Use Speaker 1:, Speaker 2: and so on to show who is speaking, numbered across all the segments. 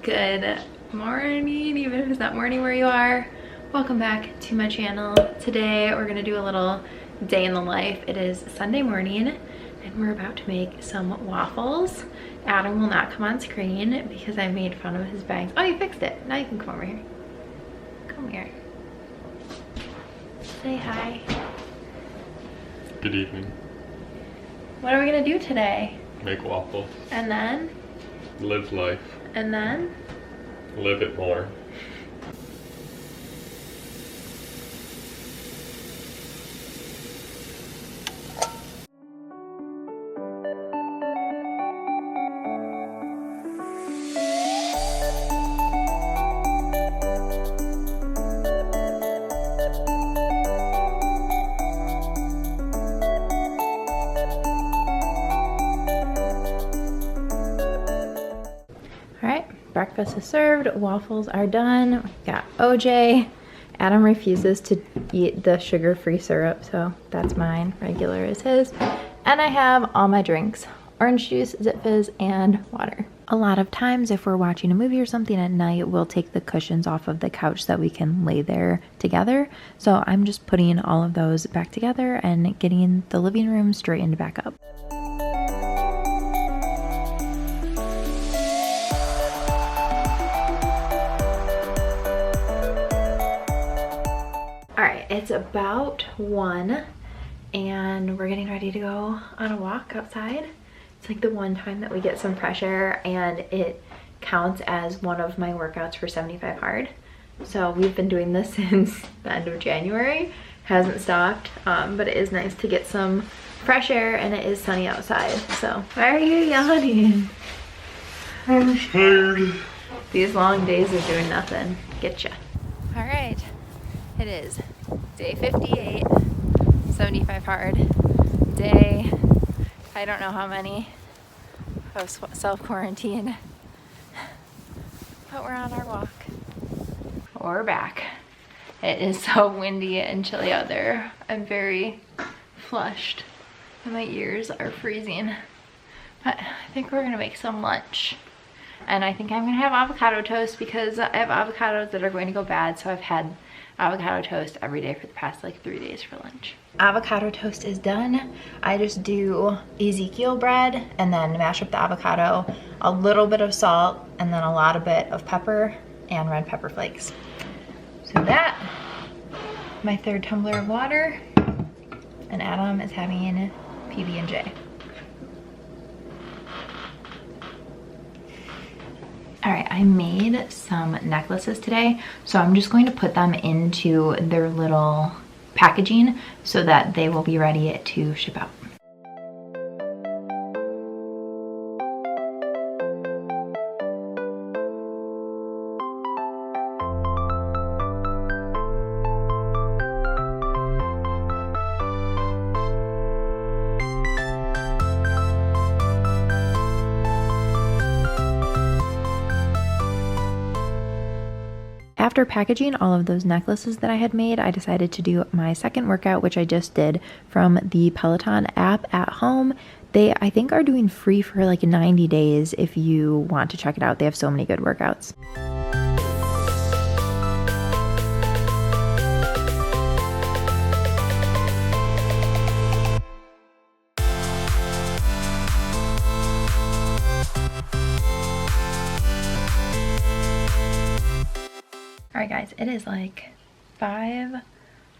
Speaker 1: Good morning, even if it's not morning where you are. Welcome back to my channel. Today we're gonna do a little day in the life. It is Sunday morning and we're about to make some waffles. Adam will not come on screen because I made fun of his bangs. Oh, you fixed it. Now you can come over here. Come here. Say hi.
Speaker 2: Good evening.
Speaker 1: What are we gonna do today?
Speaker 2: Make waffles.
Speaker 1: And then?
Speaker 2: Live life.
Speaker 1: And then?
Speaker 2: Live it more.
Speaker 1: Breakfast is served, waffles are done. We've got OJ. Adam refuses to eat the sugar-free syrup, so that's mine. Regular is his. And I have all my drinks: orange juice, Zip Fizz, and water. A lot of times if we're watching a movie or something at night, we'll take the cushions off of the couch so that we can lay there together. So I'm just putting all of those back together and getting the living room straightened back up. It's about 1 and we're getting ready to go on a walk outside. It's like the one time that we get some fresh air and it counts as one of my workouts for 75 hard. So we've been doing this since the end of January. Hasn't stopped, but it is nice to get some fresh air and it is sunny outside. So why are you yawning?
Speaker 2: I'm tired.
Speaker 1: These long days of doing nothing get ya. All right, it is day 58, 75 hard day. I don't know how many of self-quarantine, but we're on our walk. We're back. It is so windy and chilly out there. I'm very flushed and my ears are freezing, but I think we're gonna make some lunch. And I think I'm gonna have avocado toast because I have avocados that are going to go bad, so I've had avocado toast every day for the past like 3 days for lunch. Avocado toast is done. I just do Ezekiel bread and then mash up the avocado, a little bit of salt, and then a lot of bit of pepper and red pepper flakes. So that, my 3rd tumbler of water, and Adam is having PB&J. All right, I made some necklaces today, so I'm just going to put them into their little packaging so that they will be ready to ship out. After packaging all of those necklaces that I had made, I decided to do my second workout, which I just did from the Peloton app at home. They, I think, are doing free for like 90 days if you want to check it out. They have so many good workouts. All right guys, it is like 5,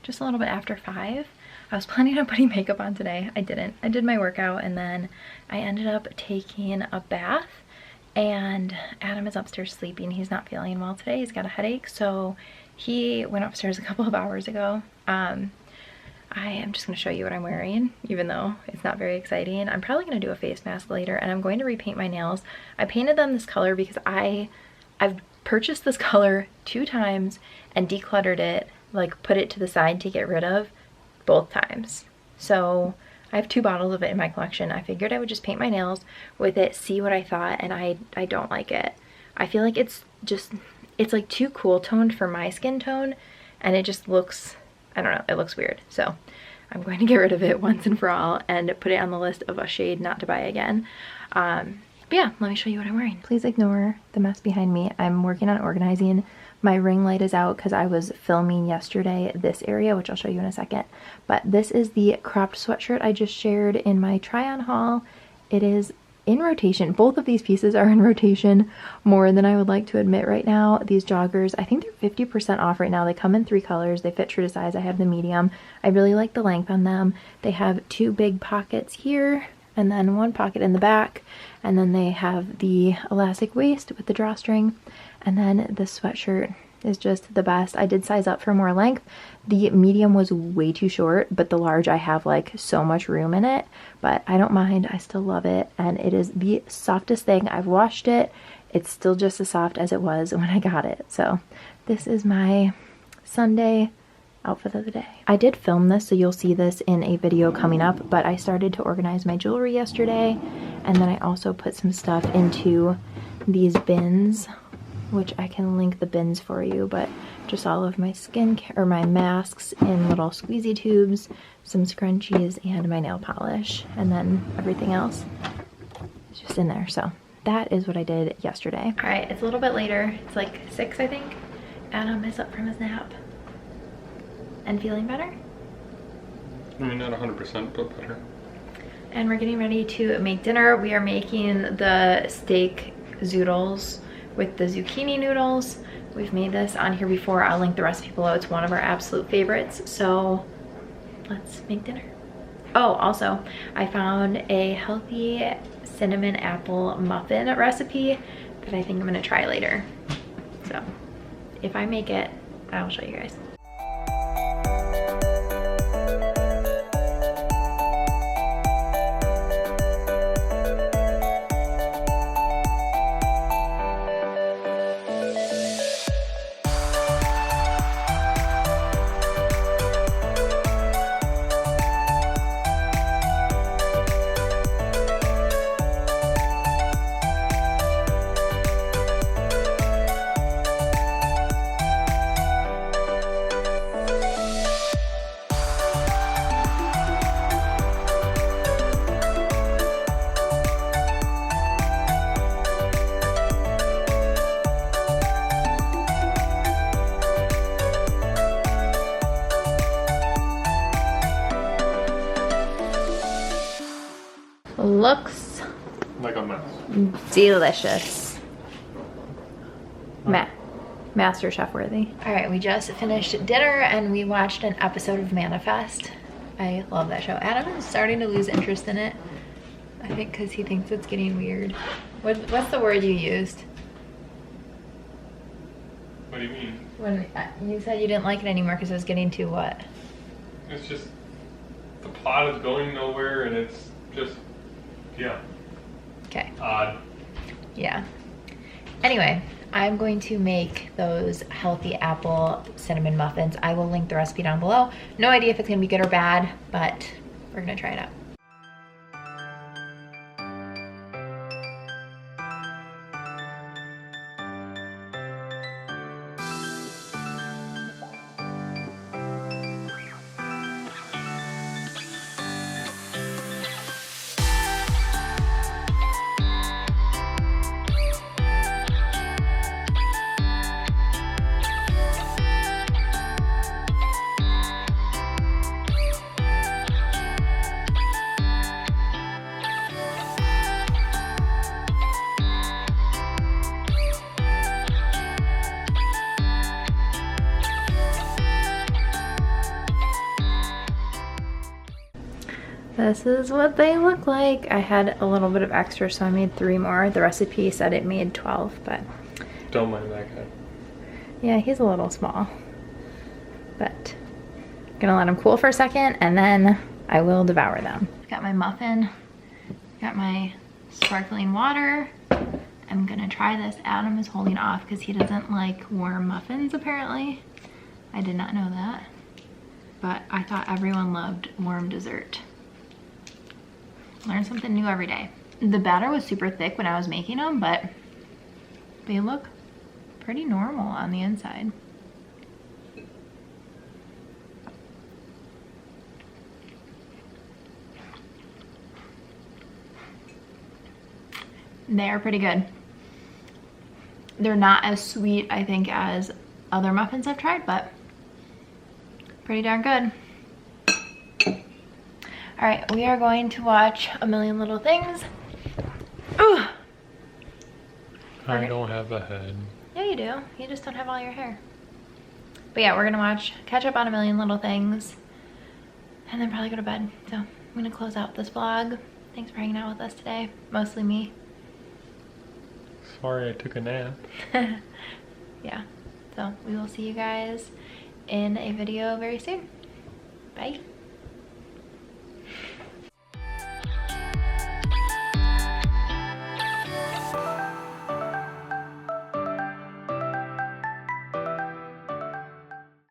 Speaker 1: just a little bit after 5. I was planning on putting makeup on today. I didn't. I did my workout and then I ended up taking a bath, and Adam is upstairs sleeping. He's not feeling well today. He's got a headache, so he went upstairs a couple of hours ago. I am just gonna show you what I'm wearing, even though it's not very exciting. I'm probably gonna do a face mask later, and I'm going to repaint my nails. I painted them this color because I've purchased this color 2 times and decluttered it, like put it to the side to get rid of both times. So I have 2 bottles of it in my collection. I figured I would just paint my nails with it, see what I thought, and I don't like it. I feel like it's like too cool toned for my skin tone, and it just looks, I don't know, it looks weird. So I'm going to get rid of it once and for all and put it on the list of a shade not to buy again. But yeah, let me show you what I'm wearing. Please ignore the mess behind me. I'm working on organizing. My ring light is out because I was filming yesterday this area, which I'll show you in a second. But this is the cropped sweatshirt I just shared in my try-on haul. It is in rotation. Both of these pieces are in rotation more than I would like to admit right now. These joggers, I think they're 50% off right now. They come in 3 colors. They fit true to size. I have the medium. I really like the length on them. They have 2 big pockets here and then 1 pocket in the back. And then they have the elastic waist with the drawstring. And then the sweatshirt is just the best. I did size up for more length. The medium was way too short, but the large I have like so much room in it, but I don't mind. I still love it, and it is the softest thing. I've washed it. It's still just as soft as it was when I got it. So this is my Sunday outfit of the day. I did film this, so you'll see this in a video coming up, but I started to organize my jewelry yesterday, and then I also put some stuff into these bins, which I can link the bins for you, but just all of my skincare or my masks in little squeezy tubes, some scrunchies, and my nail polish, and then everything else is just in there. So that is what I did yesterday. All right, it's a little bit later. It's like 6, I think. Adam is up from his nap and feeling better.
Speaker 2: I mean, not 100%, but better.
Speaker 1: And we're getting ready to make dinner. We are making the steak zoodles with the zucchini noodles. We've made this on here before. I'll link the recipe below. It's one of our absolute favorites. So let's make dinner. Oh, also, I found a healthy cinnamon apple muffin recipe that I think I'm gonna try later. So if I make it, I'll show you guys. Looks
Speaker 2: Like a mess.
Speaker 1: delicious. Master Chef worthy. All right, we just finished dinner and we watched an episode of Manifest. I love that show. Adam is starting to lose interest in it. I think because he thinks it's getting weird. What's the word you used?
Speaker 2: What do you mean?
Speaker 1: When you said you didn't like it anymore because it was getting too what?
Speaker 2: It's just, the plot is going nowhere and it's just, yeah.
Speaker 1: Okay.
Speaker 2: Odd.
Speaker 1: Yeah. Anyway, I'm going to make those healthy apple cinnamon muffins. I will link the recipe down below. No idea if it's gonna be good or bad, but we're gonna try it out. This is what they look like. I had a little bit of extra, so I made 3 more. The recipe said it made 12, but
Speaker 2: Don't mind that guy.
Speaker 1: yeah, he's a little small. But I'm gonna let him cool for a second and then I will devour them. Got my muffin, got my sparkling water. I'm gonna try this. Adam is holding off because he doesn't like warm muffins apparently. I did not know that, but I thought everyone loved warm dessert. Learn something new every day. The batter was super thick when I was making them, but they look pretty normal on the inside. They're pretty good. They're not as sweet, I think, as other muffins I've tried, but pretty darn good. All right, we are going to watch A Million Little Things. Ooh.
Speaker 2: I don't have a head.
Speaker 1: Yeah, you do. You just don't have all your hair. But yeah, we're gonna catch up on A Million Little Things, and then probably go to bed. So I'm gonna close out this vlog. Thanks for hanging out with us today. Mostly me.
Speaker 2: Sorry I took a nap.
Speaker 1: Yeah, so we will see you guys in a video very soon. Bye.